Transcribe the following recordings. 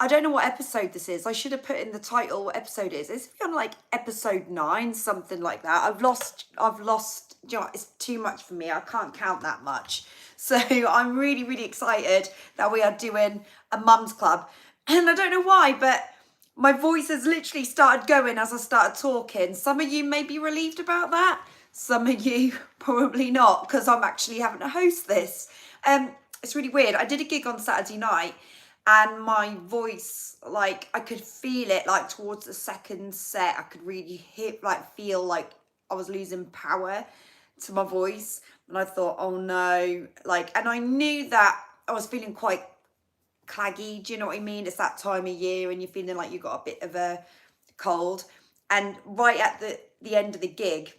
I don't know what episode this is. I should have put in the title what episode it is. It's on like episode 9, something like that. I've lost, do you know what, it's too much for me. I can't count that much. So I'm really, really excited that we are doing a mum's club. And I don't know why, but my voice has literally started going as I started talking. Some of you may be relieved about that. Some of you probably not, because I'm actually having to host this. It's really weird. I did a gig on Saturday night, and my voice, like, I could feel it, like, towards the second set. I could really feel like I was losing power to my voice. And I thought, oh no, like, and I knew that I was feeling quite claggy. Do you know what I mean? It's that time of year and you're feeling like you've got a bit of a cold. And right at the end of the gig,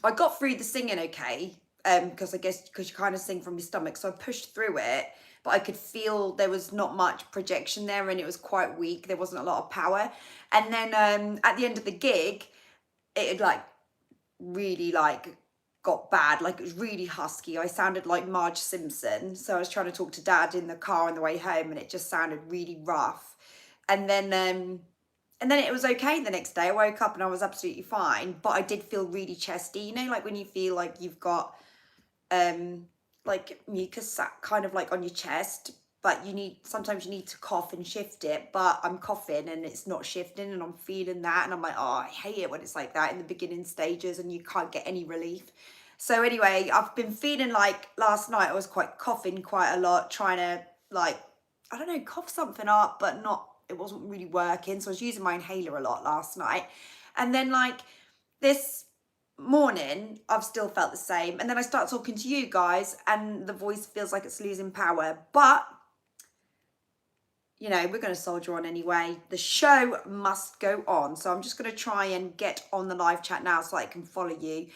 I got through the singing okay, because I guess because you kind of sing from your stomach, so I pushed through it, but I could feel there was not much projection there and it was quite weak. There wasn't a lot of power. And then at the end of the gig, it had like really like got bad, like it was really husky. I sounded like Marge Simpson, so I was trying to talk to Dad in the car on the way home and it just sounded really rough. And then it was okay the next day. I woke up and I was absolutely fine, but I did feel really chesty, you know, like when you feel like you've got like mucus kind of like on your chest, but sometimes you need to cough and shift it, but I'm coughing and it's not shifting and I'm feeling that, and I'm like, oh, I hate it when it's like that in the beginning stages and you can't get any relief. So anyway, I've been feeling like last night I was quite coughing quite a lot, trying to like, I don't know, cough something up, but it wasn't really working. So I was using my inhaler a lot last night. And then like this morning, I've still felt the same. And then I start talking to you guys and the voice feels like it's losing power. But, you know, we're going to soldier on anyway. The show must go on. So I'm just going to try and get on the live chat now so I can follow you.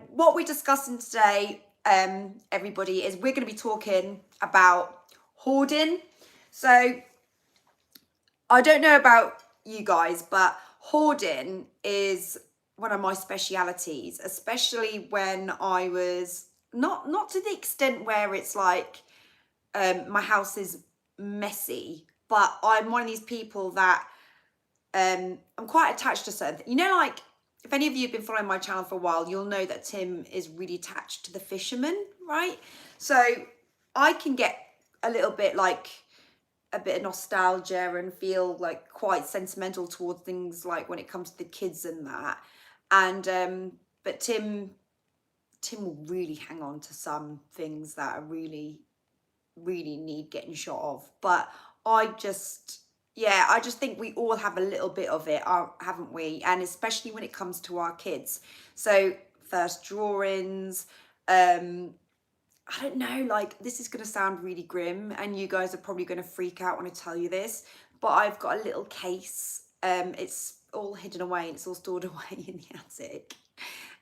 What we're discussing today, everybody, is we're going to be talking about hoarding. So I don't know about you guys, but hoarding is one of my specialities, especially when I was not to the extent where it's like my house is messy, but I'm one of these people that I'm quite attached to certain, you know, like if any of you have been following my channel for a while, you'll know that Tim is really attached to the fisherman, right? So I can get a little bit like a bit of nostalgia and feel like quite sentimental towards things like when it comes to the kids and that. And but Tim will really hang on to some things that are really need getting shot of. But I just think we all have a little bit of it, haven't we? And especially when it comes to our kids. So first drawings, I don't know, like this is going to sound really grim and you guys are probably going to freak out when I tell you this, but I've got a little case. It's all hidden away and it's all stored away in the attic.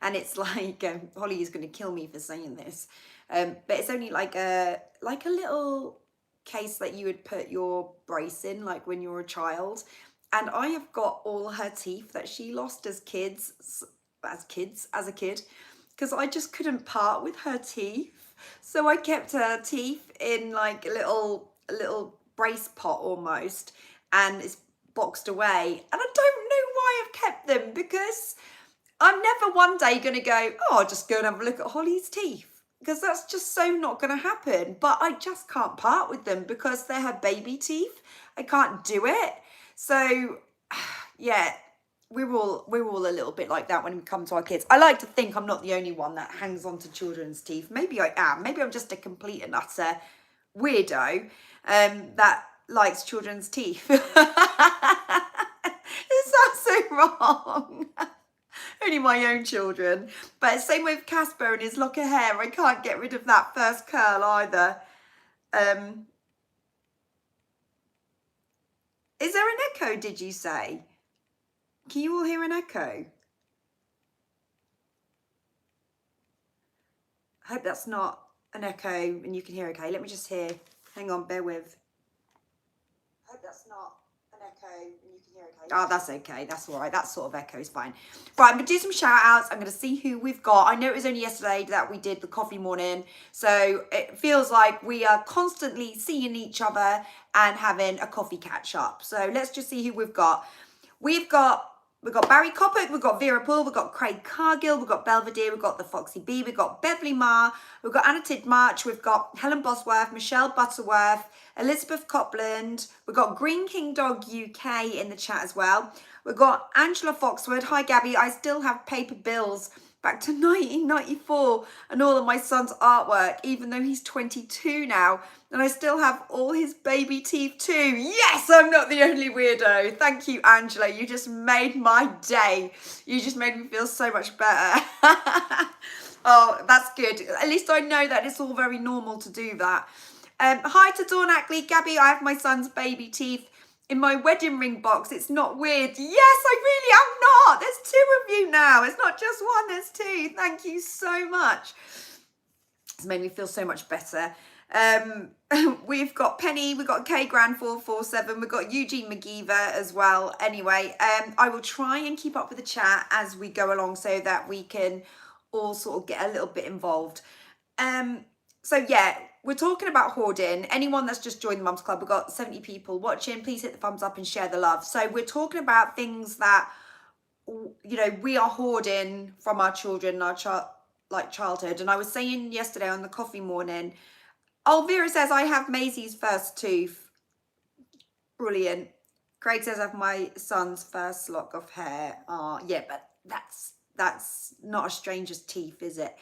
And it's like, Holly is going to kill me for saying this. But it's only like a little case that you would put your brace in, like when you're a child. And I have got all her teeth that she lost as a kid, because I just couldn't part with her teeth. So I kept her teeth in like a little brace pot almost, and it's boxed away. And I don't know why I've kept them, because I'm never one day going to go, oh, I'll just go and have a look at Holly's teeth, because that's just so not going to happen. But I just can't part with them because they're her baby teeth. I can't do it. So yeah, we're all a little bit like that when we come to our kids. I like to think I'm not the only one that hangs on to children's teeth. Maybe I am. Maybe I'm just a complete and utter weirdo that likes children's teeth. It sounds so wrong. Only my own children. But same with Casper and his lock of hair. I can't get rid of that first curl either. Is there an echo, did you say? Can you all hear an echo? I hope that's not an echo and you can hear okay. Let me just hear. Hang on, bear with. I hope that's not an echo and you can hear okay. Oh, that's okay. That's all right. That sort of echo is fine. Right, I'm going to do some shout outs. I'm going to see who we've got. I know it was only yesterday that we did the coffee morning. So it feels like we are constantly seeing each other and having a coffee catch up. So let's just see who we've got. We've got Barry Coppock, we've got Vera Poole, we've got Craig Cargill, we've got Belvedere, we've got the Foxy Bee, we've got Beverly Marr, we've got Anna Tidmarch, we've got Helen Bosworth, Michelle Butterworth, Elizabeth Copland, we've got Green King Dog UK in the chat as well. We've got Angela Foxwood. Hi Gabby, I still have paper bills back to 1994 and all of my son's artwork, even though he's 22 now. And I still have all his baby teeth too. Yes, I'm not the only weirdo. Thank you, Angela. You just made my day. You just made me feel so much better. Oh, that's good. At least I know that it's all very normal to do that. Hi to Dawn Ackley. Gabby, I have my son's baby teeth in my wedding ring box. It's not weird. Yes, I really am not. There's 2 of you now. It's not just 1, there's 2. Thank you so much. It's made me feel so much better. We've got Penny, we've got K Grand 447, we've got Eugene McGeever as well. Anyway, I will try and keep up with the chat as we go along so that we can all sort of get a little bit involved. So yeah, we're talking about hoarding. Anyone that's just joined the Mums Club, we've got 70 people watching. Please hit the thumbs up and share the love. So we're talking about things that, you know, we are hoarding from our children, our childhood. And I was saying yesterday on the coffee morning, oh, Vera says, I have Maisie's first tooth. Brilliant. Craig says, I have my son's first lock of hair. Oh, yeah, but that's not a stranger's teeth, is it?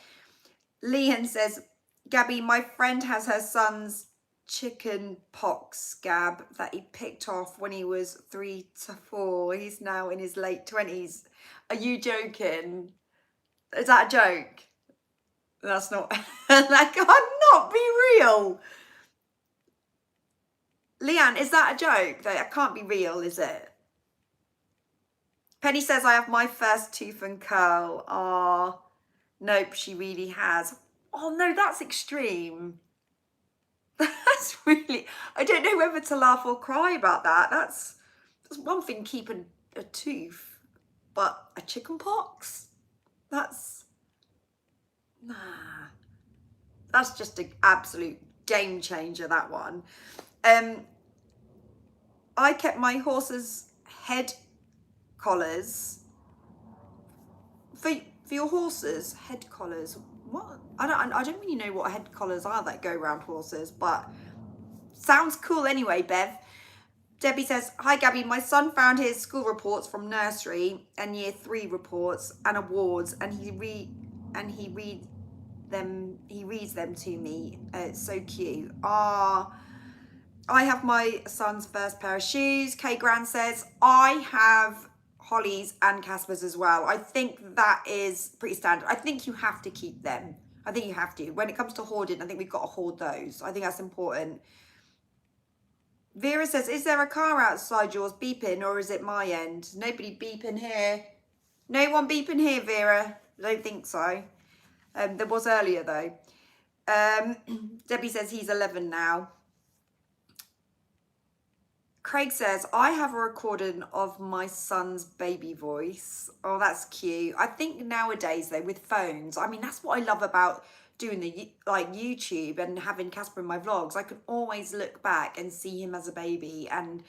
Leanne says, Gabby, my friend has her son's chicken pox scab that he picked off when he was 3 to 4. He's now in his late 20s. Are you joking? Is that a joke? That's not, that cannot be real. Leanne, is that a joke? That can't be real, is it? Penny says, I have my first tooth and curl. Oh, nope, she really has. Oh no, that's extreme. That's really, I don't know whether to laugh or cry about that. That's one thing keeping a tooth, but a chicken pox? That's, nah. That's just an absolute game changer, that one. I kept my horse's head collars. For your horses, head collars. What? I don't really know what head collars are that go around horses, but sounds cool anyway, Bev. Debbie says, hi Gabby, my son found his school reports from nursery and year 3 reports and awards, and he reads them to me. It's so cute. Ah, I have my son's first pair of shoes. Kay Gran says, I have Holly's and Casper's as well. I think that is pretty standard. I think you have to keep them. I think you have to. When it comes to hoarding, I think we've got to hoard those. I think that's important. Vera says, is there a car outside yours beeping, or is it my end? Nobody beeping here. No one beeping here, Vera. I don't think so. There was earlier though. Debbie says he's 11 now. Craig says, I have a recording of my son's baby voice. Oh, that's cute. I think nowadays though, with phones, I mean, that's what I love about doing the like YouTube and having Casper in my vlogs. I can always look back and see him as a baby, and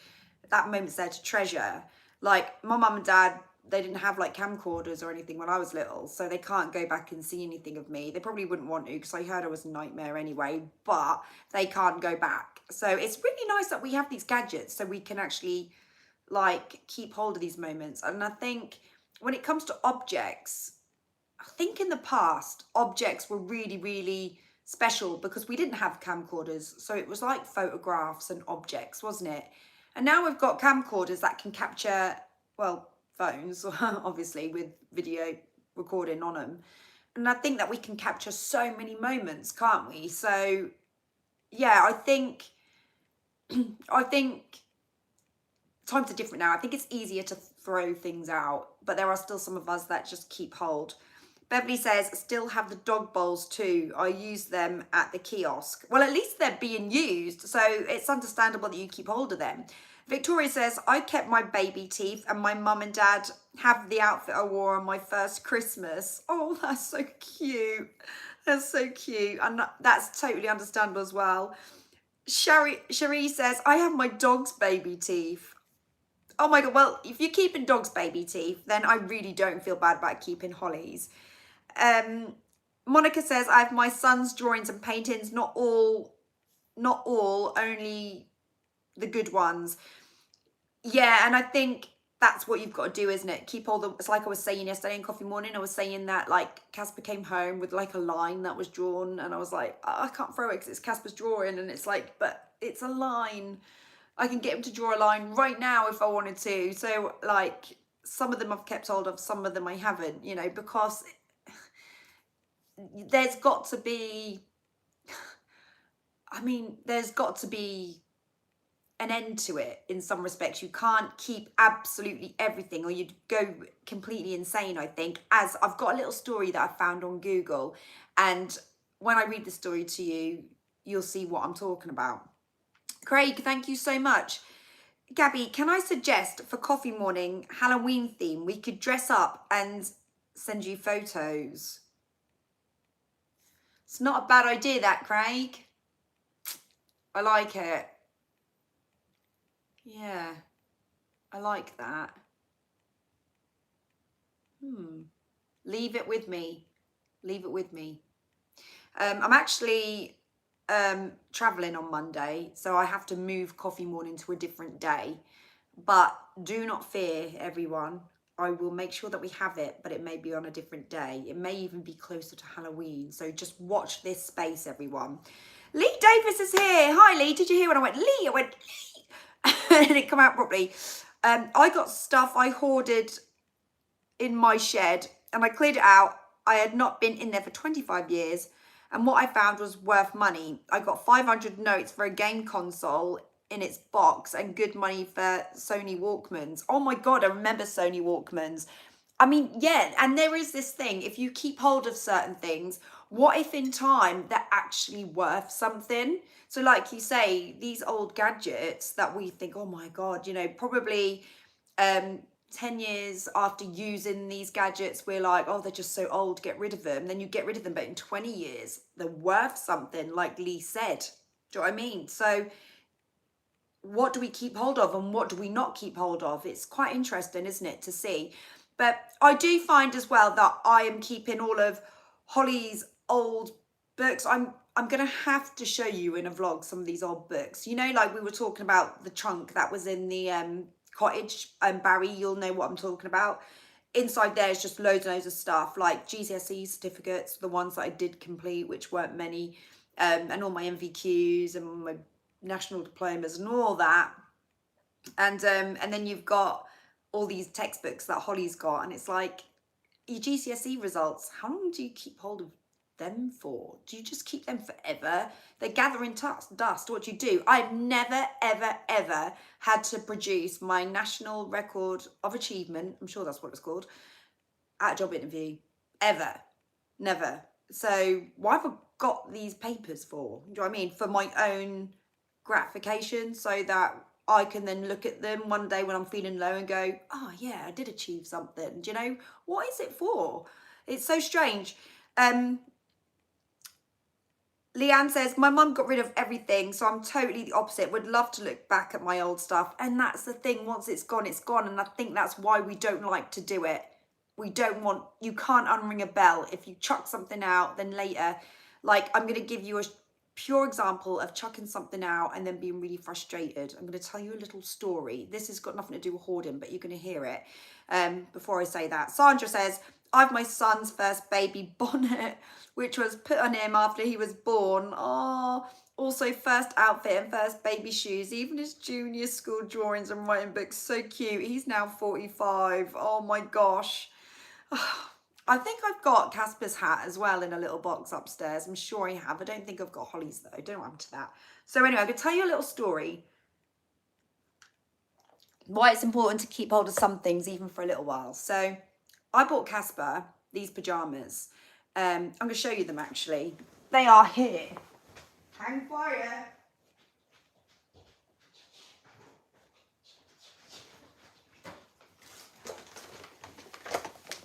that moment's there to treasure. Like my mum and dad, they didn't have like camcorders or anything when I was little, so they can't go back and see anything of me. They probably wouldn't want to, because I heard I was a nightmare anyway, but they can't go back. So it's really nice that we have these gadgets so we can actually like keep hold of these moments. And I think when it comes to objects, I think in the past, objects were really, really special because we didn't have camcorders. So it was like photographs and objects, wasn't it? And now we've got camcorders that can capture, well, phones, obviously, with video recording on them. And I think that we can capture so many moments, can't we? So, yeah, I think times are different now. I think it's easier to throw things out, but there are still some of us that just keep hold. Beverly says, still have the dog bowls too. I use them at the kiosk. Well, at least they're being used, so it's understandable that you keep hold of them. Victoria says, I kept my baby teeth and my mum and dad have the outfit I wore on my first Christmas. Oh, that's so cute. That's so cute. And that's totally understandable as well. Cherie says, I have my dog's baby teeth. Oh my God. Well, if you're keeping dog's baby teeth, then I really don't feel bad about keeping Holly's. Monica says, I have my son's drawings and paintings, not all, only the good ones. Yeah, and I think that's what you've got to do, isn't it? Keep all the, it's like I was saying yesterday in Coffee Morning, I was saying that like Casper came home with like a line that was drawn and I was like, oh, I can't throw it because it's Casper's drawing, and it's like, but it's a line. I can get him to draw a line right now if I wanted to. So like some of them I've kept hold of, some of them I haven't, you know, because there's got to be, I mean, there's got to be an end to it in some respects. You can't keep absolutely everything or you'd go completely insane, I think. As I've got a little story that I found on Google, and when I read the story to you, you'll see what I'm talking about. Craig, thank you so much. Gabby, can I suggest for Coffee Morning Halloween theme, we could dress up and send you photos? It's not a bad idea, that, Craig. I like it. Yeah, I like that. Leave it with me. Leave it with me. I'm actually traveling on Monday, so I have to move Coffee Morning to a different day. But do not fear, everyone. I will make sure that we have it, but it may be on a different day. It may even be closer to Halloween. So just watch this space, everyone. Lee Davis is here. Hi, Lee. Did you hear when I went, Lee? I went, Lee. And it didn't come out properly. I got stuff I hoarded in my shed and I cleared it out. I had not been in there for 25 years. And what I found was worth money. I got 500 notes for a game console in its box and good money for Sony Walkmans. Oh my God, I remember Sony Walkmans. I mean, yeah, and there is this thing, if you keep hold of certain things, what if in time they're actually worth something? So like you say, these old gadgets that we think, oh my God, you know, probably 10 years after using these gadgets, we're like, oh, they're just so old, get rid of them. Then you get rid of them, but in 20 years, they're worth something, like Lee said. Do you know what I mean? So what do we keep hold of and what do we not keep hold of? It's quite interesting, isn't it, to see? But I do find as well that I am keeping all of Holly's old books. I'm going to have to show you in a vlog some of these old books. You know, like we were talking about the trunk that was in the cottage, and Barry, you'll know what I'm talking about. Inside there is just loads and loads of stuff like GCSE certificates, the ones that I did complete, which weren't many, and all my MVQs and my national diplomas and all that. And then you've got all these textbooks that Holly's got, and it's like, your GCSE results, how long do you keep hold of them for? Do you just keep them forever? They're gathering dust. What do you do? I've never, ever, ever had to produce my national record of achievement, I'm sure that's what it's called, at a job interview. Ever. Never. So why have I got these papers for? Do you know what I mean? For my own gratification, so that I can then look at them one day when I'm feeling low and go, oh yeah, I did achieve something. Do you know, what is it for? It's so strange. Leanne says, my mum got rid of everything, so I'm totally the opposite. Would love to look back at my old stuff. And that's the thing, once it's gone, it's gone. And I think that's why we don't like to do it. We don't want, you can't unring a bell. If you chuck something out, then later, like I'm going to give you a pure example of chucking something out and then being really frustrated. I'm going to tell you a little story. This has got nothing to do with hoarding, but you're going to hear it. Before I say that, Sandra says, I have my son's first baby bonnet, which was put on him after he was born. Oh, also first outfit and first baby shoes, even his junior school drawings and writing books. So cute. He's now 45. Oh my gosh. I think I've got Casper's hat as well in a little box upstairs. I'm sure I have. I don't think I've got Holly's though. Don't know what happened to that. So anyway, I'm going to tell you a little story. Why it's important to keep hold of some things even for a little while. So I bought Casper these pajamas. I'm going to show you them actually. They are here. Hang fire.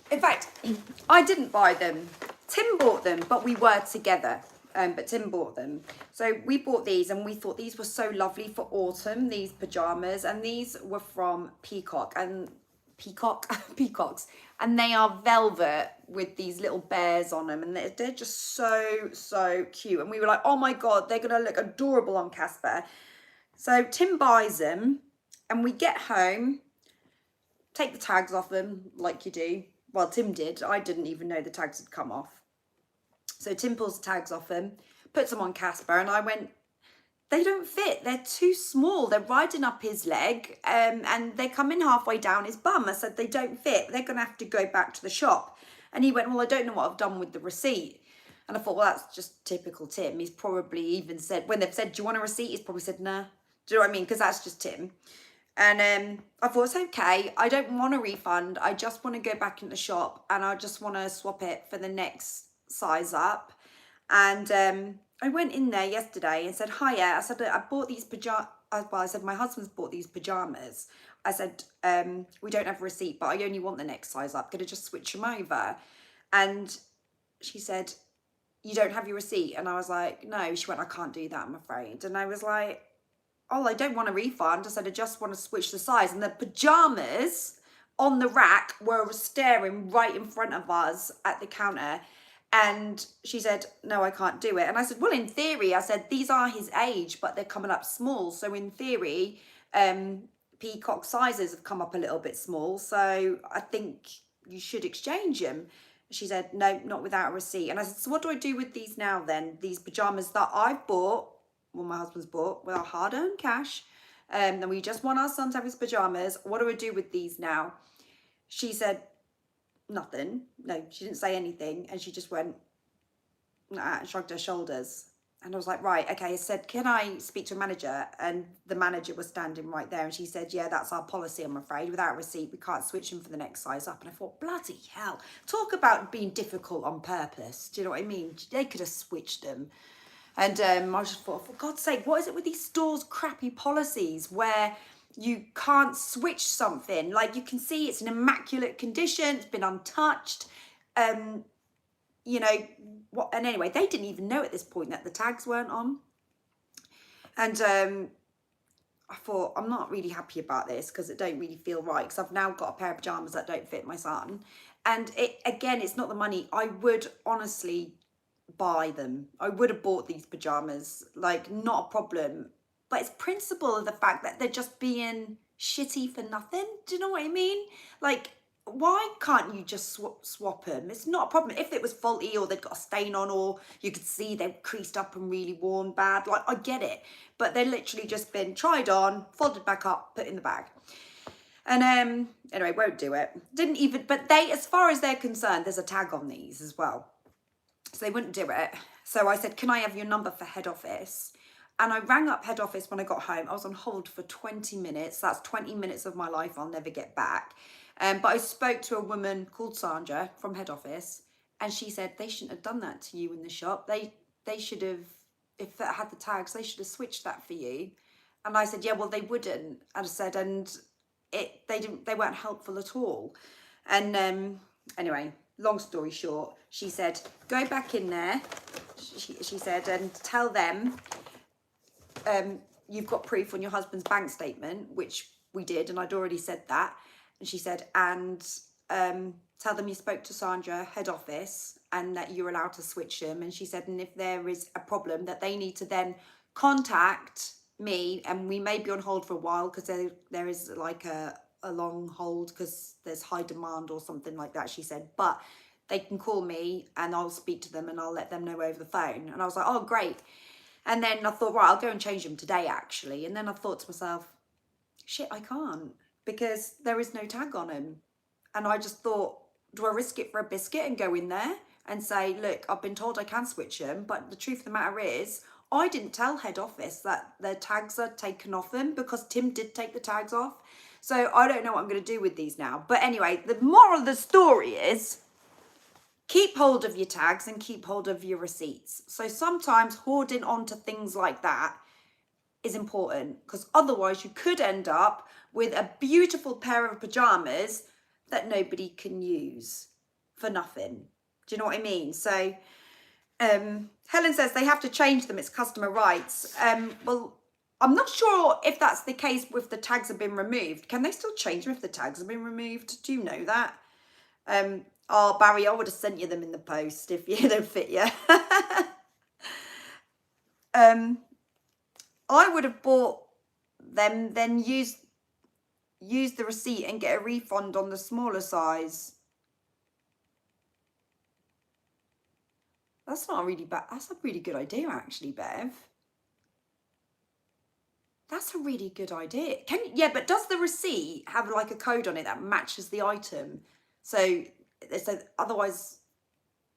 In fact, I didn't buy them. Tim bought them, but we were together. But Tim bought them. So we bought these and we thought these were so lovely for autumn, these pajamas. And these were from Peacocks. And they are velvet with these little bears on them. And they're just so cute. And we were like, oh my God, they're going to look adorable on Casper. So Tim buys them and we get home, take the tags off them like you do. Well, Tim did. I didn't even know the tags had come off. So Tim pulls the tags off them, puts them on Casper, and I went, they don't fit. They're too small. They're riding up his leg, and they come in halfway down his bum. I said, they don't fit. They're going to have to go back to the shop. And he went, well, I don't know what I've done with the receipt. And I thought, well, that's just typical Tim. He's probably even said, when they've said, do you want a receipt? He's probably said, nah. Do you know what I mean? Because that's just Tim. And I thought, it's okay. I don't want a refund. I just want to go back in the shop and I just want to swap it for the next size up. And I went in there yesterday and said, hiya. I said, I bought these pajamas. Well, I said, my husband's bought these pajamas. I said, we don't have a receipt, but I only want the next size up. Could I just switch them over? And she said, you don't have your receipt? And I was like, no. She went, I can't do that, I'm afraid. And I was like, oh, I don't want a refund. I said, I just want to switch the size. And the pajamas on the rack were staring right in front of us at the counter. And she said, no, I can't do it. And I said, well, in theory, I said, these are his age, but they're coming up small. So in theory, Peacock sizes have come up a little bit small. So I think you should exchange them. She said, no, not without a receipt. And I said, so what do I do with these now then? These pajamas that I've bought, well, my husband's bought with our hard-earned cash, and we just want our son to have his pajamas. What do I do with these now? She said, nothing. No, she didn't say anything. And she just went, nah, and shrugged her shoulders. And I was like, right, okay. I said, can I speak to a manager? And the manager was standing right there. And she said, yeah, that's our policy, I'm afraid. Without a receipt, we can't switch them for the next size up. And I thought, bloody hell. Talk about being difficult on purpose. Do you know what I mean? They could have switched them. And I just thought, for God's sake, what is it with these stores' crappy policies where you can't switch something? Like, you can see it's in immaculate condition, it's been untouched. You know, what? And anyway, they didn't even know at this point that the tags weren't on. And I thought, I'm not really happy about this because it don't really feel right, because I've now got a pair of pajamas that don't fit my son. And again, it's not the money. I would honestly buy them. I would have bought these pajamas, like, not a problem. But it's principle of the fact that they're just being shitty for nothing. Do you know what I mean? Like, why can't you just swap them? It's not a problem. If it was faulty or they'd got a stain on, or you could see they're creased up and really worn bad, like, I get it. But they're literally just been tried on, folded back up, put in the bag. And anyway, won't do it. Didn't even, but they, as far as they're concerned, there's a tag on these as well. So they wouldn't do it. So I said, can I have your number for head office? And I rang up head office when I got home. I was on hold for 20 minutes. That's 20 minutes of my life I'll never get back. But I spoke to a woman called Sandra from head office, and she said they shouldn't have done that to you in the shop. They should have, if that had the tags, they should have switched that for you. And I said, yeah, well, they wouldn't. And I said, and they weren't helpful at all. And anyway, long story short, she said, go back in there, she said, and tell them you've got proof on your husband's bank statement, which we did, and I'd already said that. And she said, and tell them you spoke to Sandra, head office, and that you're allowed to switch them. And she said, and if there is a problem, that they need to then contact me, and we may be on hold for a while because there is like a long hold because there's high demand or something like that, she said. But they can call me and I'll speak to them and I'll let them know over the phone. And I was like, oh, great. And then I thought, right, I'll go and change them today, actually. And then I thought to myself, shit, I can't, because there is no tag on them. And I just thought, do I risk it for a biscuit and go in there and say, look, I've been told I can switch them, but the truth of the matter is, I didn't tell head office that their tags are taken off them, because Tim did take the tags off. So I don't know what I'm going to do with these now. But anyway, the moral of the story is, keep hold of your tags and keep hold of your receipts. So sometimes hoarding onto things like that is important, because otherwise you could end up with a beautiful pair of pajamas that nobody can use for nothing. Do you know what I mean? So Helen says they have to change them, it's customer rights. Well, I'm not sure if that's the case if the tags have been removed. Can they still change them if the tags have been removed? Do you know that? Oh, Barry, I would have sent you them in the post if you don't fit you. I would have bought them, then use the receipt and get a refund on the smaller size. That's not really bad. That's a really good idea, actually, Bev. That's a really good idea. Yeah, but does the receipt have like a code on it that matches the item? So otherwise,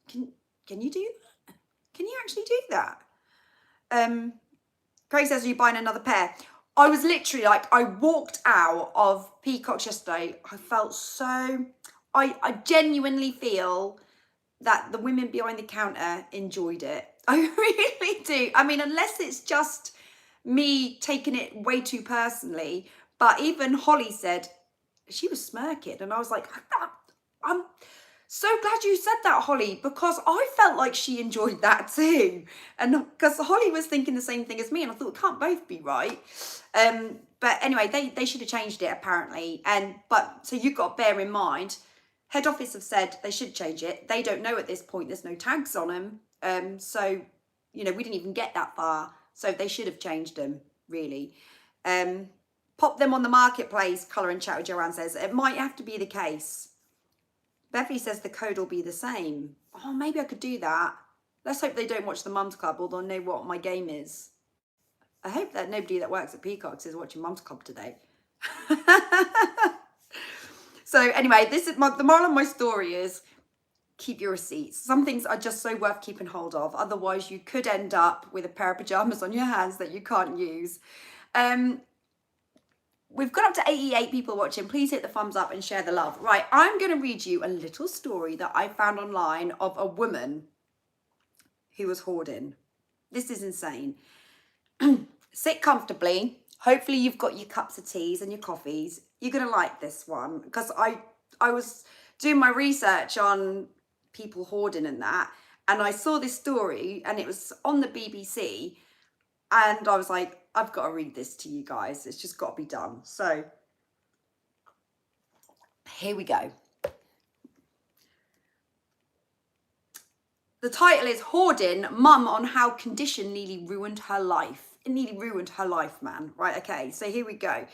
can you do that? Can you actually do that? Craig says, are you buying another pair? I was literally like, I walked out of Peacocks yesterday. I felt so, I genuinely feel that the women behind the counter enjoyed it. I really do. I mean, unless it's just me taking it way too personally. But even Holly said, she was smirking. And I was like, I'm so glad you said that, Holly, because I felt like she enjoyed that too. And because Holly was thinking the same thing as me, and I thought, it can't both be right. But anyway, they should have changed it apparently. But so you've got to bear in mind, head office have said they should change it. They don't know at this point, there's no tags on them. So, you know, we didn't even get that far. So they should have changed them, really. Pop them on the marketplace, Colour and Chat with Joanne says. It might have to be the case. Beverly says the code will be the same. Oh, maybe I could do that. Let's hope they don't watch the Mums Club, or they'll know what my game is. I hope that nobody that works at Peacocks is watching Mums Club today. So anyway, this is the moral of my story is keep your receipts. Some things are just so worth keeping hold of. Otherwise, you could end up with a pair of pajamas on your hands that you can't use. We've got up to 88 people watching. Please hit the thumbs up and share the love. Right, I'm going to read you a little story that I found online of a woman who was hoarding. This is insane. Sit comfortably. Hopefully you've got your cups of teas and your coffees. You're going to like this one, because I was doing my research on people hoarding and that, and I saw this story and it was on the BBC, and I was like, I've got to read this to you guys. It's just got to be done. So here we go. The title is Hoarding, Mum on How Condition Nearly Ruined Her Life. It nearly ruined her life, man. Right, okay, so here we go.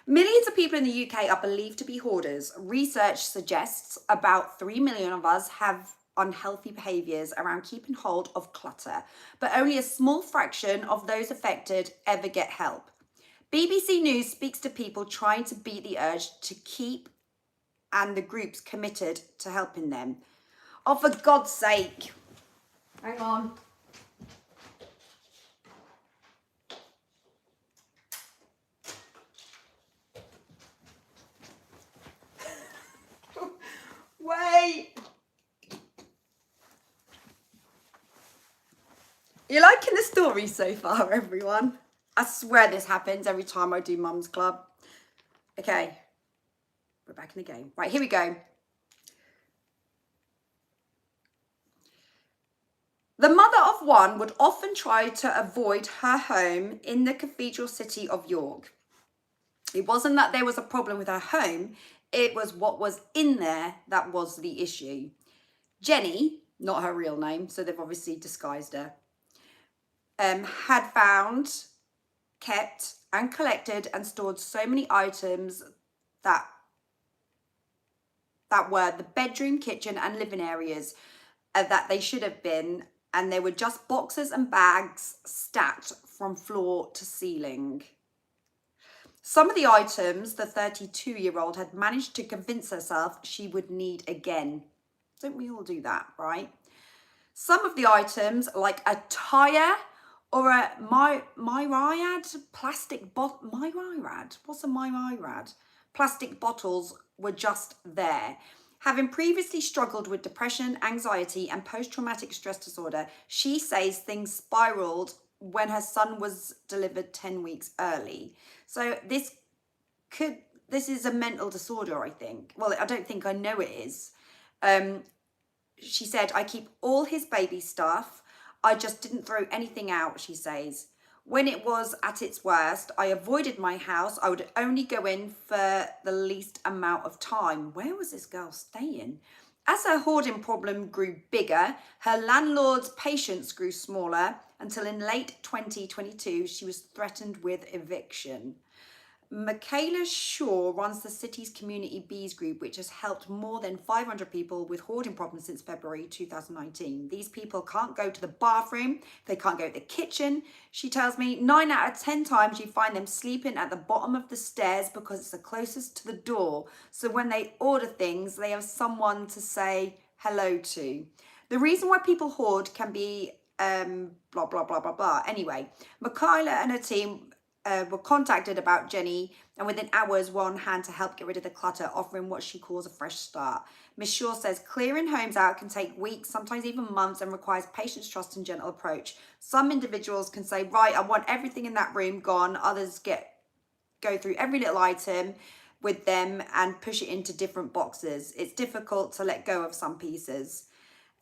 Millions of people in the UK are believed to be hoarders. Research suggests about 3 million of us have unhealthy behaviours around keeping hold of clutter, but only a small fraction of those affected ever get help. BBC News speaks to people trying to beat the urge to keep, and the groups committed to helping them. Oh, for God's sake. Hang on. Wait. You liking the story so far, everyone? I swear this happens every time I do Mum's Club. Okay, we're back in the game. Right, here we go. The mother of one would often try to avoid her home in the cathedral city of York. It wasn't that there was a problem with her home, it was what was in there that was the issue. Jenny, not her real name, so they've obviously disguised her, had found, kept and collected and stored so many items that were the bedroom, kitchen and living areas that they should have been, and they were just boxes and bags stacked from floor to ceiling. Some of the items the 32-year-old had managed to convince herself she would need again. Don't we all do that, right? Some of the items, like a tyre or a Myrad plastic bottle. Myrad? What's a Myrad? Plastic bottles were just there. Having previously struggled with depression, anxiety, and post-traumatic stress disorder, she says things spiraled when her son was delivered 10 weeks early. So this is a mental disorder, I think. Well, I don't think, I know it is. She said, I keep all his baby stuff. I just didn't throw anything out, she says. When it was at its worst, I avoided my house. I would only go in for the least amount of time. Where was this girl staying? As her hoarding problem grew bigger, her landlord's patience grew smaller until in late 2022, she was threatened with eviction. Michaela Shaw runs the city's Community Bees group, which has helped more than 500 people with hoarding problems since February 2019. These people can't go to the bathroom, they can't go to the kitchen. She tells me 9 out of 10 times you find them sleeping at the bottom of the stairs because it's the closest to the door. So when they order things, they have someone to say hello to. The reason why people hoard can be blah, blah, blah, blah, blah. Anyway, Michaela and her team were contacted about Jenny, and within hours were on hand to help get rid of the clutter, offering what she calls a fresh start. Miss Shaw says clearing homes out can take weeks, sometimes even months, and requires patience, trust, and gentle approach. Some individuals can say, right, I want everything in that room gone. Others go through every little item with them and push it into different boxes. It's difficult to let go of some pieces.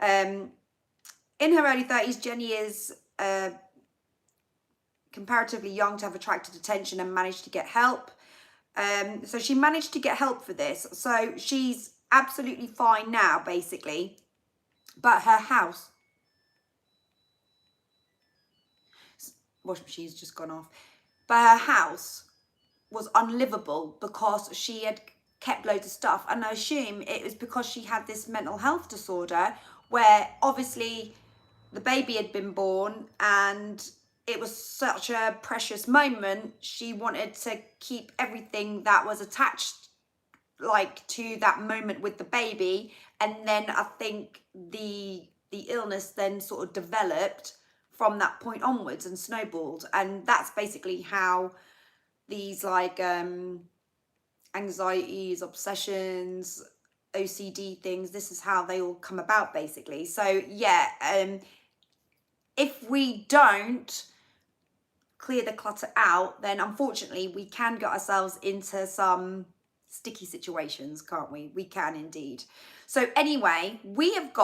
In her early 30s, Jenny is comparatively young to have attracted attention and managed to get help. So she managed to get help for this. So she's absolutely fine now, basically. But her house, washing machine's just gone off. But her house was unlivable because she had kept loads of stuff. And I assume it was because she had this mental health disorder where obviously the baby had been born and it was such a precious moment. She wanted to keep everything that was attached like to that moment with the baby. And then I think the illness then sort of developed from that point onwards and snowballed. And that's basically how these like anxieties, obsessions, OCD things, this is how they all come about basically. So yeah, if we don't clear the clutter out, then unfortunately we can get ourselves into some sticky situations, can't we? We can indeed. So anyway, I have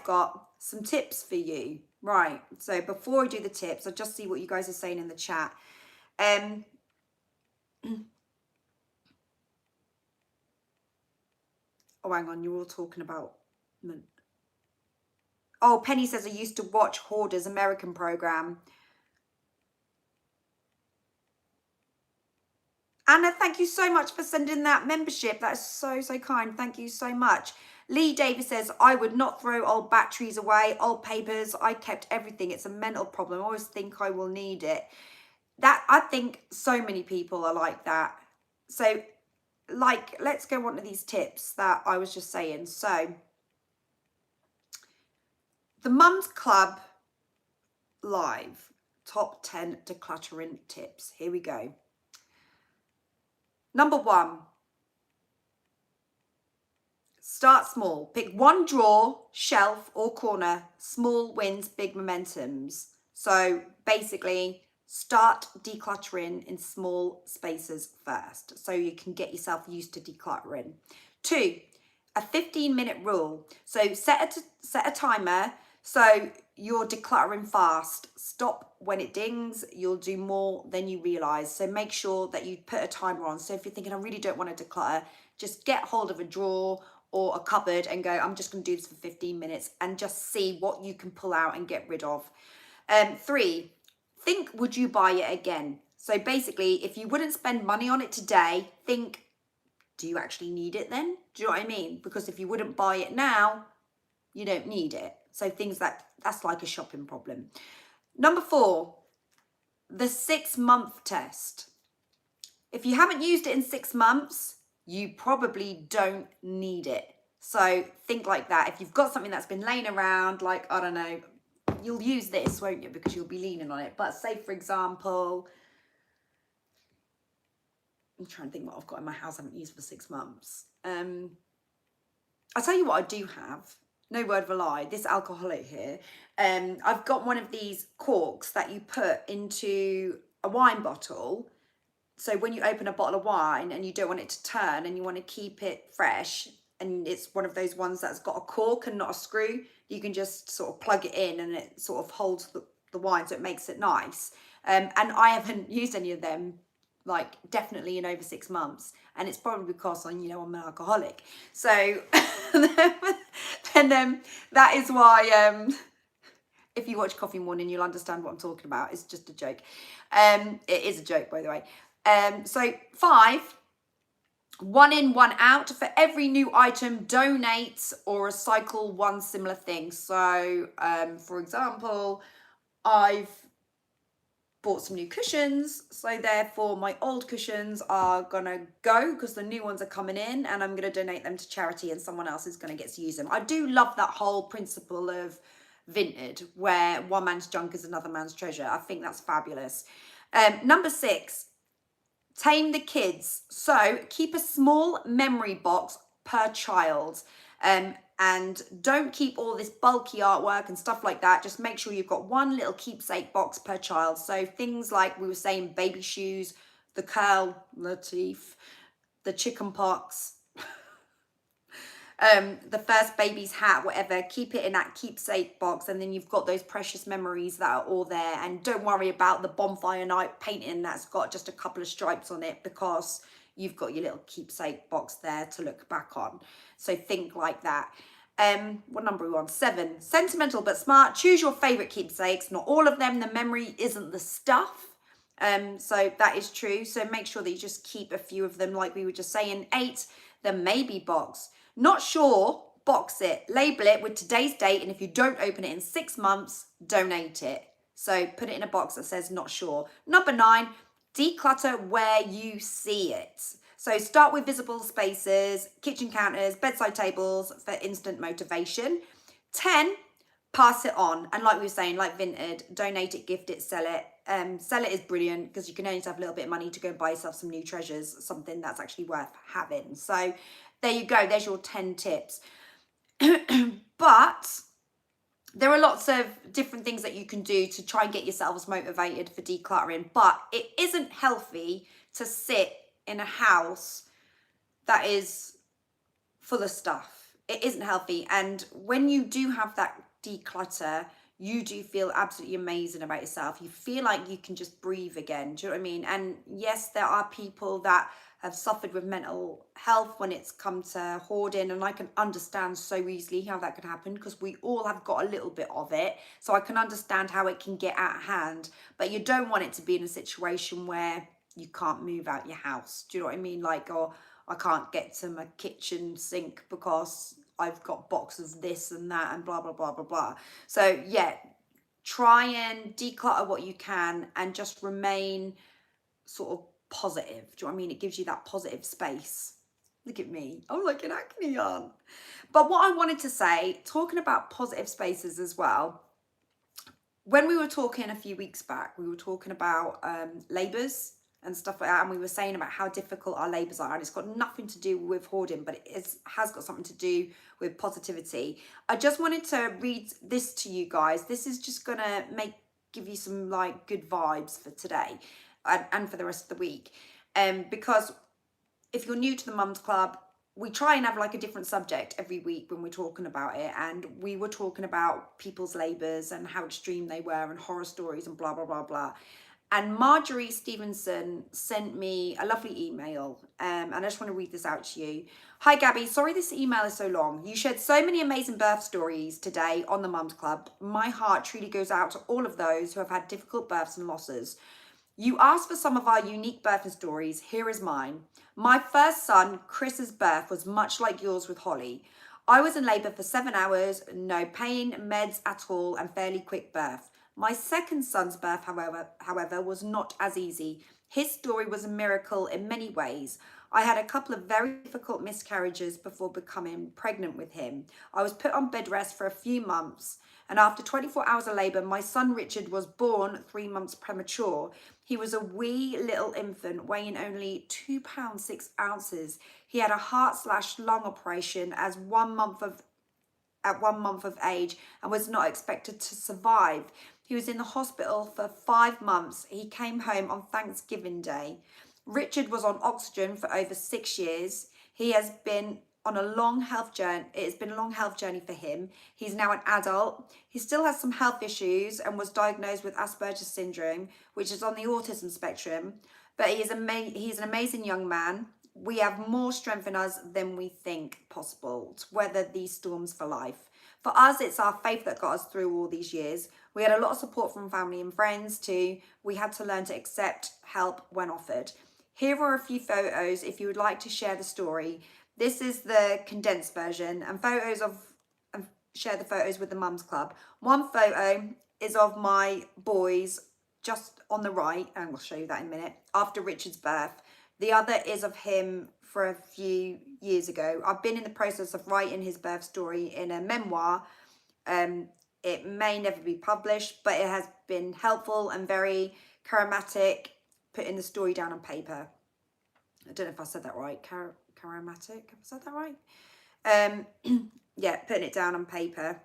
got some tips for you. Right, so before I do the tips, I'll just see what you guys are saying in the chat. Oh, hang on, you're all talking about... Oh, Penny says I used to watch Hoarders American program. Anna, thank you so much for sending that membership. That is so, so kind. Thank you so much. Lee Davis says, I would not throw old batteries away, old papers. I kept everything. It's a mental problem. I always think I will need it. I think so many people are like that. So, like, let's go on to these tips that I was just saying. So, the Mums Club Live Top 10 Decluttering Tips. Here we go. Number 1, start small. Pick one drawer, shelf or corner. Small wins, big momentums. So basically start decluttering in small spaces first so you can get yourself used to decluttering. 2, a 15-minute rule. So set a timer so you're decluttering fast. Stop when it dings. You'll do more than you realize. So make sure that you put a timer on. So if you're thinking, I really don't want to declutter, just get hold of a drawer or a cupboard and go, I'm just going to do this for 15 minutes and just see what you can pull out and get rid of. 3, think, would you buy it again? So basically, if you wouldn't spend money on it today, think, do you actually need it then? Do you know what I mean? Because if you wouldn't buy it now, you don't need it. So things that's like a shopping problem. Number 4, the 6-month test. If you haven't used it in 6 months, you probably don't need it. So think like that. If you've got something that's been laying around, like, I don't know, you'll use this, won't you? Because you'll be leaning on it. But say, for example, I'm trying to think what I've got in my house I haven't used for 6 months. I'll tell you what I do have. No word of a lie. This alcoholic here. I've got one of these corks that you put into a wine bottle. So when you open a bottle of wine and you don't want it to turn and you want to keep it fresh, and it's one of those ones that's got a cork and not a screw, you can just sort of plug it in and it sort of holds the wine, so it makes it nice. And I haven't used any of them, like definitely in over 6 months, and it's probably because I'm an alcoholic. So then that is why if you watch Coffee Morning, you'll understand what I'm talking about. It's just a joke. It is a joke, by the way. So 5, 1 in, 1 out. For every new item, donate or recycle one similar thing. So, for example, I've bought some new cushions, so therefore my old cushions are gonna go because the new ones are coming in, and I'm gonna donate them to charity and someone else is gonna get to use them. I do love that whole principle of Vinted, where one man's junk is another man's treasure. I think that's fabulous. Number 6, tame the kids. So keep a small memory box per child. And don't keep all this bulky artwork and stuff like that. Just make sure you've got one little keepsake box per child. So things like we were saying, baby shoes, the curl motif, the chicken pox, the first baby's hat, whatever, keep it in that keepsake box, and then you've got those precious memories that are all there. And don't worry about the bonfire night painting that's got just a couple of stripes on it, because you've got your little keepsake box there to look back on. So think like that. What number are we on? 7. Sentimental but smart. Choose your favorite keepsakes. Not all of them. The memory isn't the stuff. So that is true. So make sure that you just keep a few of them, like we were just saying. 8, the maybe box. Not sure, box it. Label it with today's date, and if you don't open it in 6 months, donate it. So put it in a box that says not sure. Number 9, declutter where you see it. So start with visible spaces, kitchen counters, bedside tables for instant motivation. 10, pass it on. And like we were saying, like Vinted, donate it, gift it, sell it. Sell it is brilliant because you can only have a little bit of money to go and buy yourself some new treasures, something that's actually worth having. So there you go. There's your 10 tips. But there are lots of different things that you can do to try and get yourselves motivated for decluttering. But it isn't healthy to sit in a house that is full of stuff. It isn't healthy. And when you do have that declutter, you do feel absolutely amazing about yourself. You feel like you can just breathe again. Do you know what I mean? And yes, there are people that have suffered with mental health when it's come to hoarding, and I can understand so easily how that can happen because we all have got a little bit of it. So I can understand how it can get out of hand, but you don't want it to be in a situation where you can't move out your house. Do you know what I mean? Like, or I can't get to my kitchen sink because I've got boxes of this and that and blah, blah, blah, blah, blah. So yeah, try and declutter what you can and just remain sort of positive. Do you know what I mean? It gives you that positive space. Look at me. I'm like an acne aunt. But what I wanted to say, talking about positive spaces as well, when we were talking a few weeks back, we were talking about labours and stuff like that, and we were saying about how difficult our labours are, and it's got nothing to do with hoarding, but it has got something to do with positivity. I just wanted to read this to you guys. This is just gonna give you some like good vibes for today and for the rest of the week, because if you're new to the Mums Club, we try and have like a different subject every week when we're talking about it. And we were talking about people's labours and how extreme they were and horror stories and blah, blah, blah, blah. And Marjorie Stevenson sent me a lovely email, and I just want to read this out to you. Hi Gabby, sorry this email is so long. You shared so many amazing birth stories today on the Mums Club. My heart truly goes out to all of those who have had difficult births and losses. You asked for some of our unique birthing stories. Here is mine. My first son, Chris's birth was much like yours with Holly. I was in labour for 7 hours, no pain, meds at all, and fairly quick birth. My second son's birth, however, was not as easy. His story was a miracle in many ways. I had a couple of very difficult miscarriages before becoming pregnant with him. I was put on bed rest for a few months And after 24 hours of labour, my son Richard was born 3 months premature. He was a wee little infant weighing only £2 6 ounces. He had a heart/lung operation at 1 month of age and was not expected to survive. He was in the hospital for 5 months. He came home on Thanksgiving Day. Richard was on oxygen for over 6 years. He has been on a long health journey. It has been a long health journey for him. He's now an adult. He still has some health issues and was diagnosed with Asperger's syndrome, which is on the autism spectrum. But he's an amazing young man. We have more strength in us than we think possible to weather these storms for life. For us, it's our faith that got us through all these years. We had a lot of support from family and friends too. We had to learn to accept help when offered. Here are a few photos if you would like to share the story. This is the condensed version and share the photos with the Mums Club. One photo is of my boys just on the right, and we'll show you that in a minute, after Richard's birth. The other is of him for a few years ago. I've been in the process of writing his birth story in a memoir. It may never be published, but it has been helpful and very charismatic, putting the story down on paper. I don't know if I said that right. Charismatic? Have I said that right? Yeah, putting it down on paper.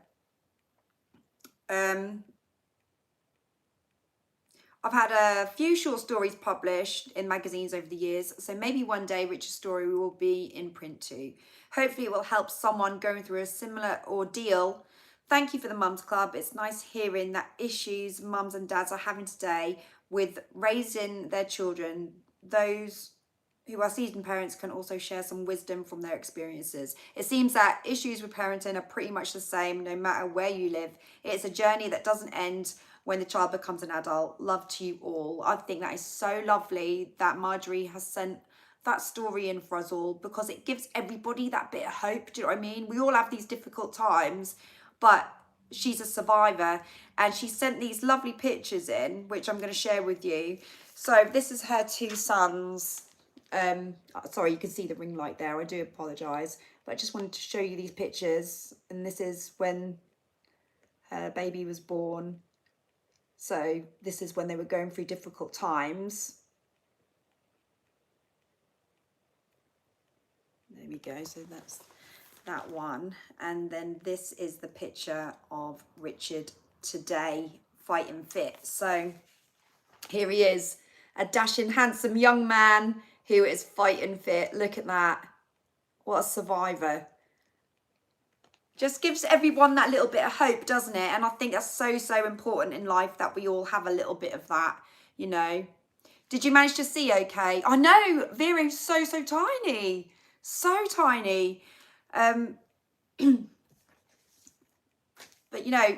I've had a few short stories published in magazines over the years, so maybe one day Richard's story will be in print too. Hopefully it will help someone going through a similar ordeal. Thank you for the Mums Club. It's nice hearing that issues mums and dads are having today with raising their children. Those who are seasoned parents can also share some wisdom from their experiences. It seems that issues with parenting are pretty much the same no matter where you live. It's a journey that doesn't end when the child becomes an adult. Love to you all. I think that is so lovely that Marjorie has sent that story in for us all, because it gives everybody that bit of hope. Do you know what I mean? We all have these difficult times, but she's a survivor, and she sent these lovely pictures in, which I'm going to share with you. So this is her 2 sons. Sorry, you can see the ring light there. I do apologise, but I just wanted to show you these pictures. And this is when her baby was born. So this is when they were going through difficult times. There we go. So that's that one. And then this is the picture of Richard today, fighting fit. So here he is, a dashing, handsome young man who is fighting fit. Look at that. What a survivor. Just gives everyone that little bit of hope, doesn't it? And I think that's so, so important in life, that we all have a little bit of that, you know. Did you manage to see okay? I know, Vero's so, so tiny. So tiny. But, you know,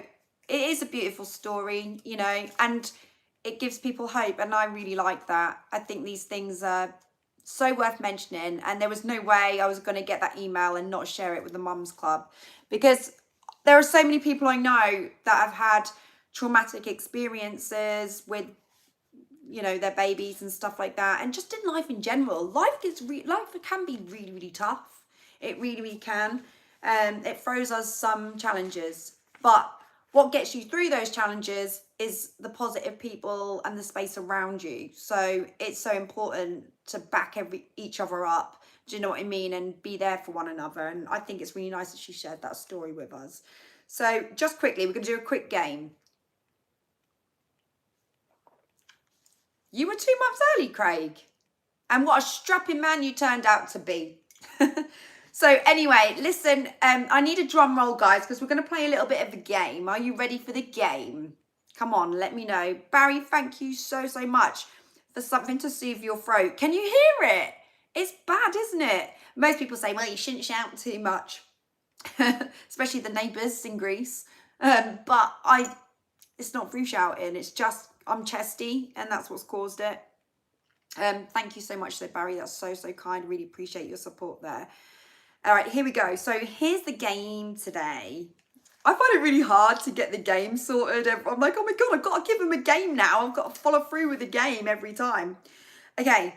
it is a beautiful story, you know, and it gives people hope. And I really like that. I think these things are so worth mentioning, and there was no way I was going to get that email and not share it with the Mums Club, because there are so many people I know that have had traumatic experiences with, you know, their babies and stuff like that, and just in life in general. Life can be really, really tough. It really, really can. It throws us some challenges, but what gets you through those challenges is the positive people and the space around you. So it's so important to back each other up. Do you know what I mean? And be there for one another. And I think it's really nice that she shared that story with us. So just quickly, we're going to do a quick game. You were 2 months early, Craig. And what a strapping man you turned out to be. So anyway, listen, I need a drum roll, guys, because we're going to play a little bit of a game. Are you ready for the game? Come on, let me know. Barry, thank you so, so much for something to soothe your throat. Can you hear it? It's bad, isn't it? Most people say, well, you shouldn't shout too much, especially the neighbours in Greece. But it's not through shouting. It's just I'm chesty, and that's what's caused it. Thank you so much, though, Barry. That's so, so kind. Really appreciate your support there. All right, here we go. So here's the game today. I find it really hard to get the game sorted. I'm like, oh my God, I've got to give them a game now. I've got to follow through with the game every time. Okay,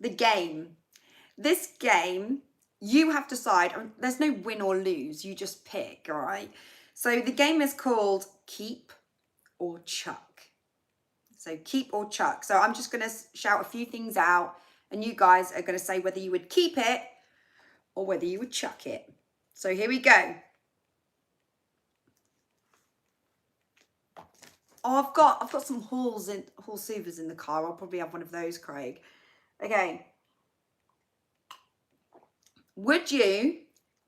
the game. This game, you have to decide. There's no win or lose. You just pick, all right? So the game is called Keep or Chuck. So keep or chuck. So I'm just going to shout a few things out and you guys are going to say whether you would keep it or whether you would chuck it. So here we go. Oh, I've got some Hall Soothes in the car. I'll probably have one of those, Craig. Okay. Would you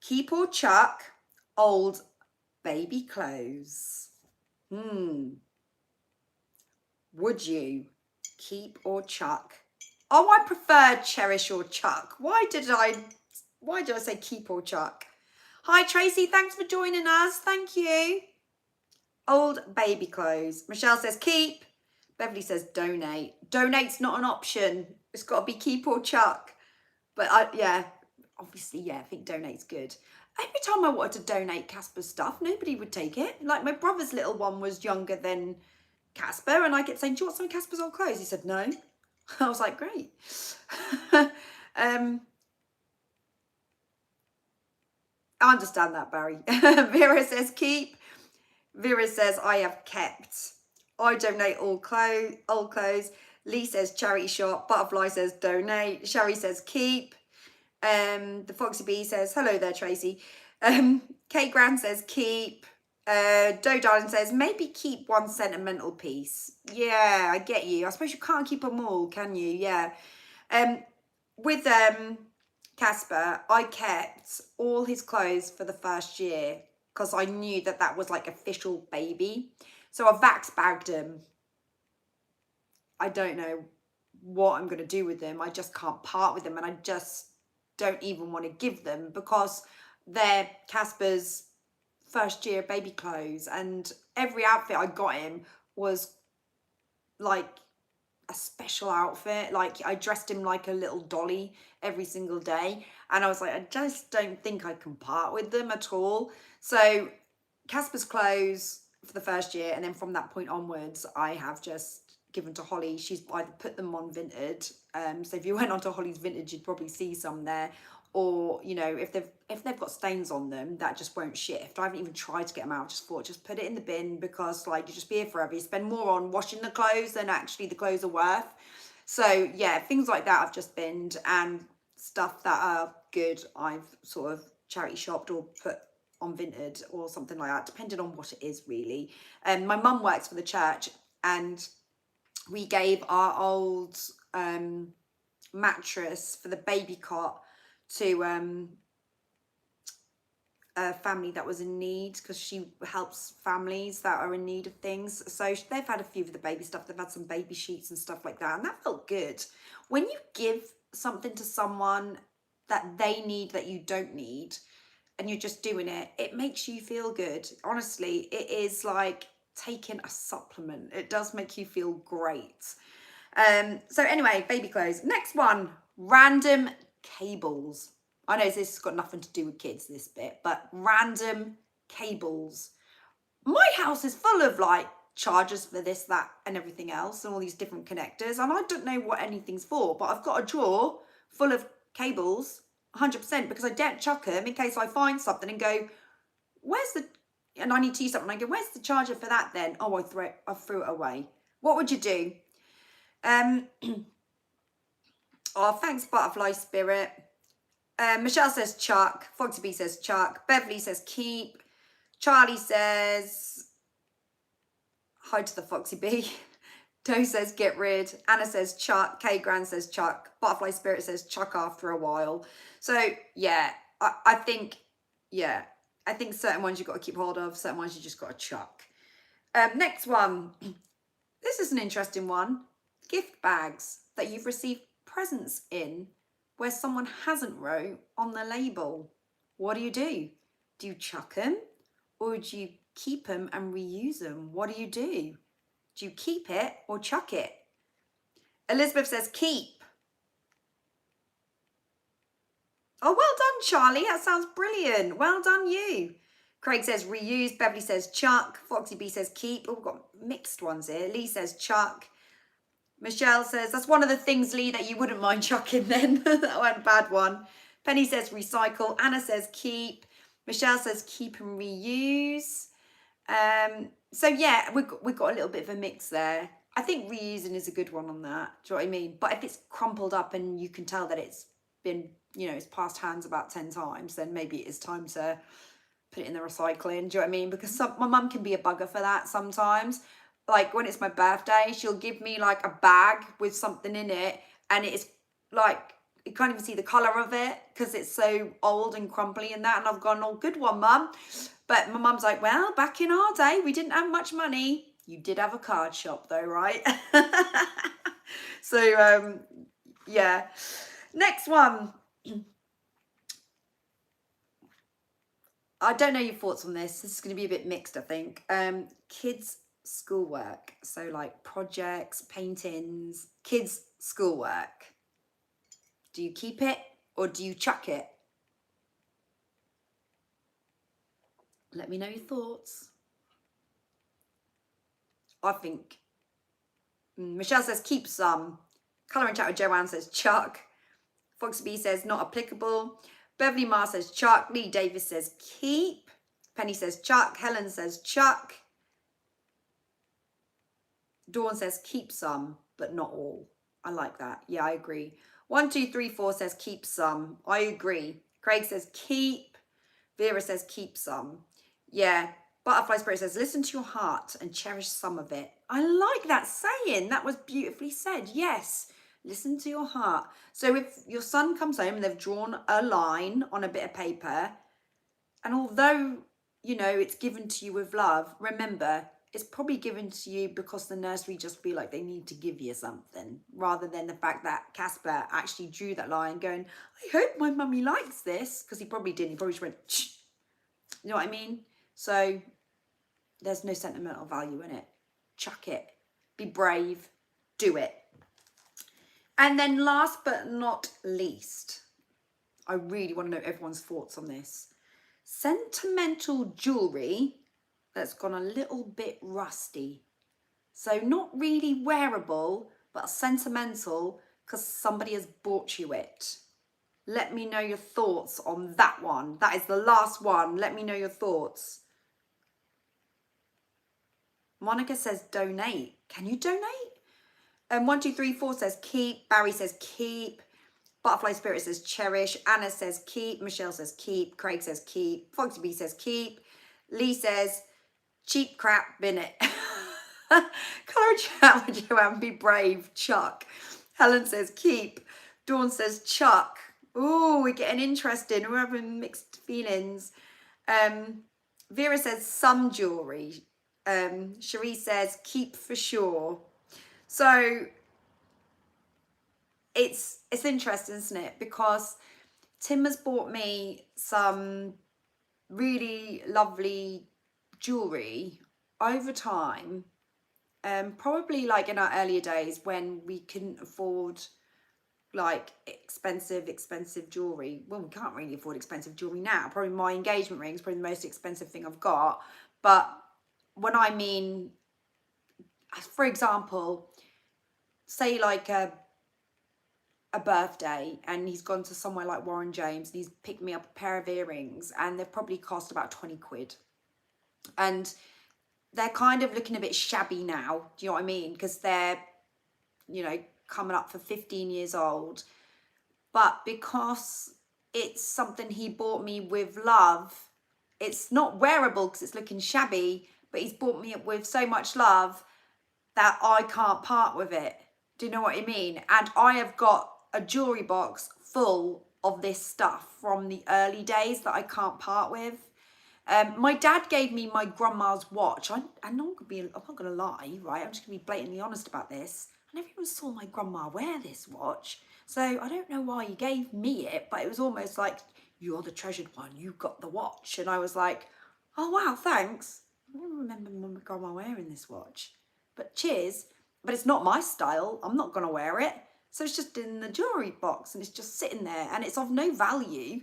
keep or chuck old baby clothes? Would you keep or chuck? Oh, I prefer cherish or chuck. Why did I say keep or chuck? Hi, Tracy. Thanks for joining us. Thank you. Old baby clothes. Michelle says keep. Beverly says donate. Donate's not an option. It's got to be keep or chuck. But yeah, obviously, yeah, I think donate's good. Every time I wanted to donate Casper's stuff, nobody would take it. Like my brother's little one was younger than Casper, and I kept saying, do you want some of Casper's old clothes? He said no. I was like, great. I understand that, Barry. Vera says keep. Vera says I have kept. I donate old clothes. Lee says charity shop. Butterfly says donate. Sherry says keep. The Foxy Bee says hello there, Tracy. Kate Grant says keep. Doe Darling says maybe keep one sentimental piece. Yeah, I get you. I suppose you can't keep them all, can you? Yeah. With Casper, I kept all his clothes for the first year because I knew that that was like official baby. So I vax bagged him. I don't know what I'm going to do with them. I just can't part with them, and I just don't even want to give them because they're Casper's first year baby clothes, and every outfit I got him was like a special outfit. Like I dressed him like a little dolly every single day, and I was like, I just don't think I can part with them at all. So Casper's clothes for the first year, and then from that point onwards I have just given to Holly. She's either put them on Vinted, so if you went onto Holly's Vintage you'd probably see some there, or you know, if they've got stains on them that just won't shift. I haven't even tried to get them out. Just thought just put it in the bin, because like you just be here forever. You spend more on washing the clothes than actually the clothes are worth. So yeah, things like that I've just binned, and stuff that are good I've sort of charity shopped or put on Vinted or something like that, depending on what it is really. And my mum works for the church, and we gave our old mattress for the baby cot to a family that was in need, because she helps families that are in need of things. So they've had a few of the baby stuff. They've had some baby sheets and stuff like that, and that felt good. When you give something to someone that they need that you don't need, and you're just doing it, it makes you feel good. Honestly, it is like taking a supplement. It does make you feel great. So anyway, baby clothes. Next one, random cables. I know this has got nothing to do with kids, this bit, but random cables. My house is full of like chargers for this, that, and everything else, and all these different connectors, and I don't know what anything's for, but I've got a drawer full of cables, 100%, because I don't chuck them in case I find something and go, where's the, and I need to use something, I go, where's the charger for that then? Oh, I threw it away. What would you do? Oh, thanks, Butterfly Spirit. Michelle says chuck. Foxy B says chuck. Beverly says keep. Charlie says hi to the Foxy B. Doe says get rid. Anna says chuck. Kay Gran says chuck. Butterfly Spirit says chuck after a while. So yeah, I think certain ones you've got to keep hold of, certain ones you just got to chuck. Next one. This is an interesting one. Gift bags that you've received presents in where someone hasn't wrote on the label. What do? Do you chuck them, or do you keep them and reuse them? What do? Do you keep it or chuck it? Elizabeth says keep. Oh, well done, Charlie. That sounds brilliant. Well done, you. Craig says reuse. Beverly says chuck. Foxy B says keep. Oh, we've got mixed ones here. Lee says chuck. Michelle says, that's one of the things, Lee, that you wouldn't mind chucking then. That wasn't a bad one. Penny says recycle. Anna says keep. Michelle says keep and reuse. So yeah, we've got a little bit of a mix there. I think reusing is a good one on that. Do you know what I mean? But if it's crumpled up and you can tell that it's been, it's passed hands about 10 times, then maybe it is time to put it in the recycling. Do you know what I mean? Because my mum can be a bugger for that sometimes. Like when it's my birthday, she'll give me like a bag with something in it, and it's like you can't even see the colour of it because it's so old and crumbly and that. And I've gone, oh, good one, mum. But my mum's like, well, back in our day, we didn't have much money. You did have a card shop though, right? So, yeah. Next one. I don't know your thoughts on this. This is going to be a bit mixed, I think. Kids' schoolwork. So like projects, paintings, kids' schoolwork. Do you keep it or do you chuck it? Let me know your thoughts. I think Michelle says keep some. Colour and Chat with Joanne says chuck. Foxy B says not applicable. Beverly Marr says chuck. Lee Davis says keep. Penny says chuck. Helen says chuck. Dawn says keep some, but not all. I like that. Yeah, I agree. 1234 says keep some. I agree. Craig says keep. Vera says keep some. Yeah. Butterfly Spirit says listen to your heart and cherish some of it. I like that saying. That was beautifully said. Yes. Listen to your heart. So if your son comes home and they've drawn a line on a bit of paper, and although, it's given to you with love, remember, it's probably given to you because the nursery just feel like they need to give you something, rather than the fact that Casper actually drew that line going, I hope my mummy likes this, because he probably didn't. He probably just went, shh. You know what I mean? So there's no sentimental value in it. Chuck it. Be brave. Do it. And then last but not least, I really want to know everyone's thoughts on this. Sentimental jewellery that's gone a little bit rusty. So not really wearable, but sentimental because somebody has bought you it. Let me know your thoughts on that one. That is the last one. Let me know your thoughts. Monica says donate. Can you donate? 1234 says keep. Barry says keep. Butterfly Spirit says cherish. Anna says keep. Michelle says keep. Craig says keep. Foxy B says keep. Lee says cheap crap, bin it. Colour Chat with Joanne, be brave, chuck. Helen says keep. Dawn says chuck. Ooh, we're getting interested. We're having mixed feelings. Vera says some jewellery. Cherie says keep for sure. So it's interesting, isn't it? Because Tim has bought me some really lovely jewellery over time, probably like in our earlier days when we couldn't afford like expensive jewellery. Well, we can't really afford expensive jewellery now. Probably my engagement ring is probably the most expensive thing I've got. But when I mean, for example, say like a birthday and he's gone to somewhere like Warren James and he's picked me up a pair of earrings and they've probably cost about 20 quid. And they're kind of looking a bit shabby now. Do you know what I mean? Because they're, coming up for 15 years old. But because it's something he bought me with love, it's not wearable because it's looking shabby, but he's bought me it with so much love that I can't part with it. Do you know what I mean? And I have got a jewellery box full of this stuff from the early days that I can't part with. My dad gave me my grandma's watch. I'm not gonna lie, right? I'm just gonna be blatantly honest about this. I never even saw my grandma wear this watch. So I don't know why he gave me it, but it was almost like, you're the treasured one, you got the watch. And I was like, oh wow, thanks. I don't remember my grandma wearing this watch. But cheers. But it's not my style. I'm not gonna wear it. So it's just in the jewellery box and it's just sitting there and it's of no value.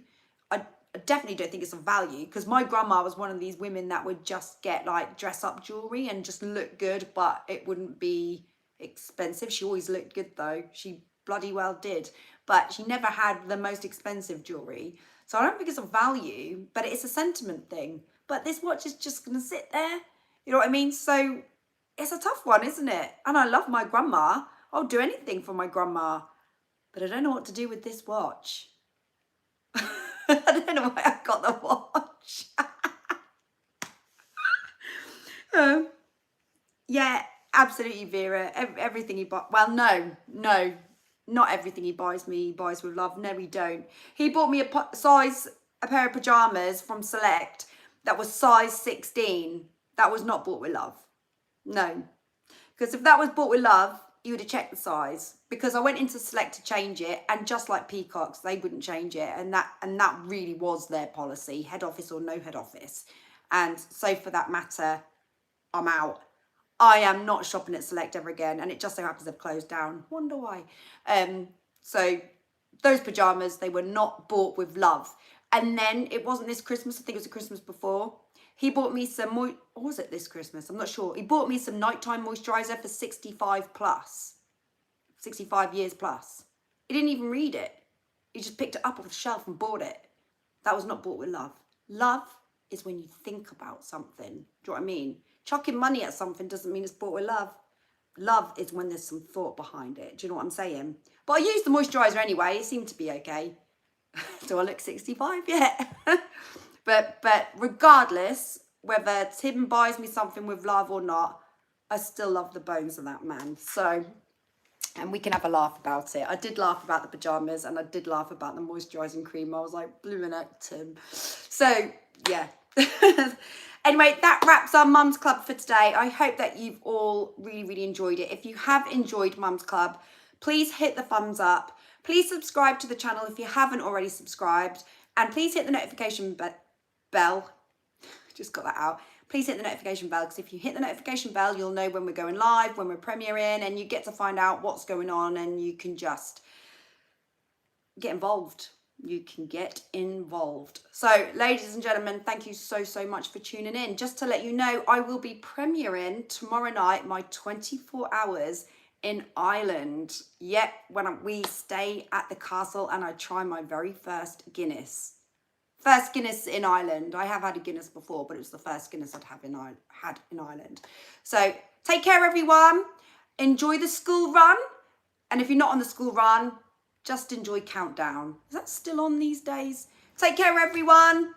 I definitely don't think it's of value because my grandma was one of these women that would just get like dress up jewellery and just look good, but it wouldn't be expensive. She always looked good though. She bloody well did. But she never had the most expensive jewellery. So I don't think it's of value, but it's a sentiment thing. but this watch is just going to sit there. You know what I mean? So it's a tough one, isn't it? And I love my grandma. I'll do anything for my grandma, but I don't know what to do with this watch. I don't know why I got the watch. Yeah, absolutely, Vera. Everything he buys. Well, no, not everything he buys me. He buys with love. No, he don't. He bought me a pair of pajamas from Select that was size 16. That was not bought with love. No, because if that was bought with love, you would have checked the size. Because I went into Select to change it, and just like Peacocks, they wouldn't change it, and that really was their policy, head office or no head office. And so for that matter, I'm out. I am not shopping at Select ever again, and it just so happens they've closed down. Wonder why. So those pajamas, they were not bought with love. And then it wasn't this Christmas, I think it was the Christmas before. He bought me some, or was it this Christmas? I'm not sure. He bought me some nighttime moisturiser for 65 plus, 65 years plus. He didn't even read it. He just picked it up off the shelf and bought it. That was not bought with love. Love is when you think about something. Do you know what I mean? Chucking money at something doesn't mean it's bought with love. Love is when there's some thought behind it. Do you know what I'm saying? But I used the moisturiser anyway. It seemed to be okay. Do I look 65 yet? but regardless, whether Tim buys me something with love or not, I still love the bones of that man. So, and we can have a laugh about it. I did laugh about the pajamas, and I did laugh about the moisturising cream. I was like, blooming at Tim. So, yeah. Anyway, that wraps our Mums Club for today. I hope that you've all really enjoyed it. If you have enjoyed Mums Club, please hit the thumbs up. Please subscribe to the channel if you haven't already subscribed. And please hit the notification bell. Just got that out. Please hit the notification bell, because if you hit the notification bell, you'll know when we're going live, when we're premiering, and you get to find out what's going on, and you can just get involved. You can get involved. So, ladies and gentlemen, thank you so much for tuning in. Just to let you know, I will be premiering tomorrow night my 24 hours in Ireland. Yep, when we stay at the castle and I try my very first Guinness. First Guinness in Ireland. I have had a Guinness before, but it was the first Guinness I'd had in Ireland. So, take care, everyone. Enjoy the school run. And if you're not on the school run, just enjoy Countdown. Is that still on these days? Take care, everyone.